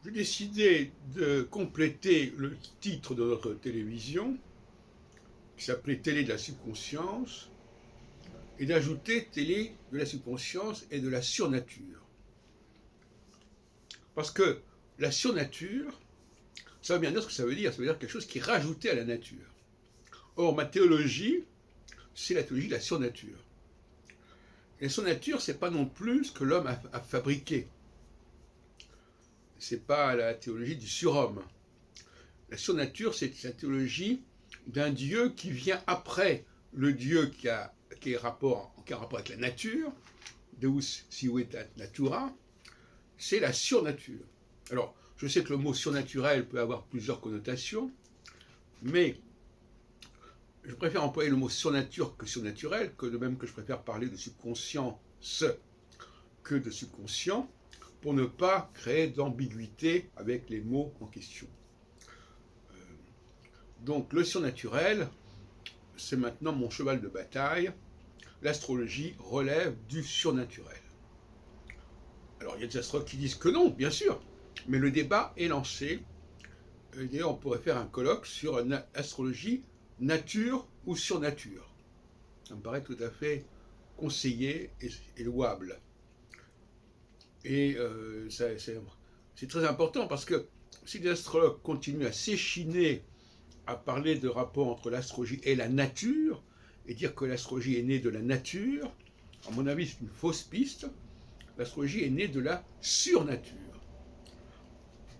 j'ai décidé de compléter le titre de notre télévision, qui s'appelait Télé de la subconscience, et d'ajouter Télé de la subconscience et de la surnature. Parce que la surnature, ça veut bien dire ce que ça veut dire. Ça veut dire quelque chose qui est rajouté à la nature. Or, ma théologie, c'est la théologie de la surnature. Et la surnature, c'est pas non plus ce que l'homme a fabriqué. C'est pas la théologie du surhomme. La surnature, c'est la théologie d'un Dieu qui vient après le Dieu qui a rapport avec la nature, Deus sive natura, c'est la surnature. Alors, je sais que le mot surnaturel peut avoir plusieurs connotations, mais je préfère employer le mot surnature que surnaturel, que de même que je préfère parler de subconscience que de subconscient, pour ne pas créer d'ambiguïté avec les mots en question. Donc le surnaturel, c'est maintenant mon cheval de bataille. L'astrologie relève du surnaturel. Alors il y a des astrologues qui disent que non, bien sûr, mais le débat est lancé. D'ailleurs, on pourrait faire un colloque sur astrologie, nature ou surnature. Ça me paraît tout à fait conseillé et louable. Et c'est très important parce que si les astrologues continuent à s'échiner à parler de rapport entre l'astrologie et la nature, et dire que l'astrologie est née de la nature, à mon avis, c'est une fausse piste. L'astrologie est née de la surnature.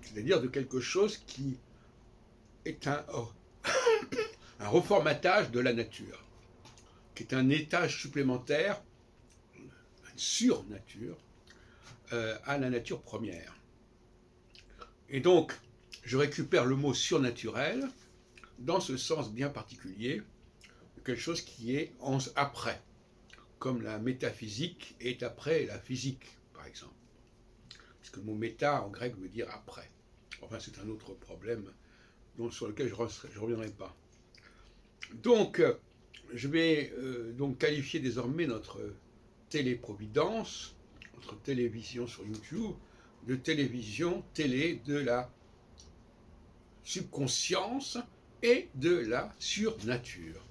C'est-à-dire de quelque chose qui est un reformatage de la nature, qui est un étage supplémentaire, une surnature, à la nature première. Et donc, je récupère le mot surnaturel dans ce sens bien particulier, quelque chose qui est après, comme la métaphysique est après la physique, par exemple. Parce que le mot méta en grec veut dire après. Enfin, c'est un autre problème sur lequel je ne reviendrai pas. Donc, je vais donc qualifier désormais notre téléprovidence, notre télévision sur YouTube, de télévision, télé de la subconscience et de la surnature.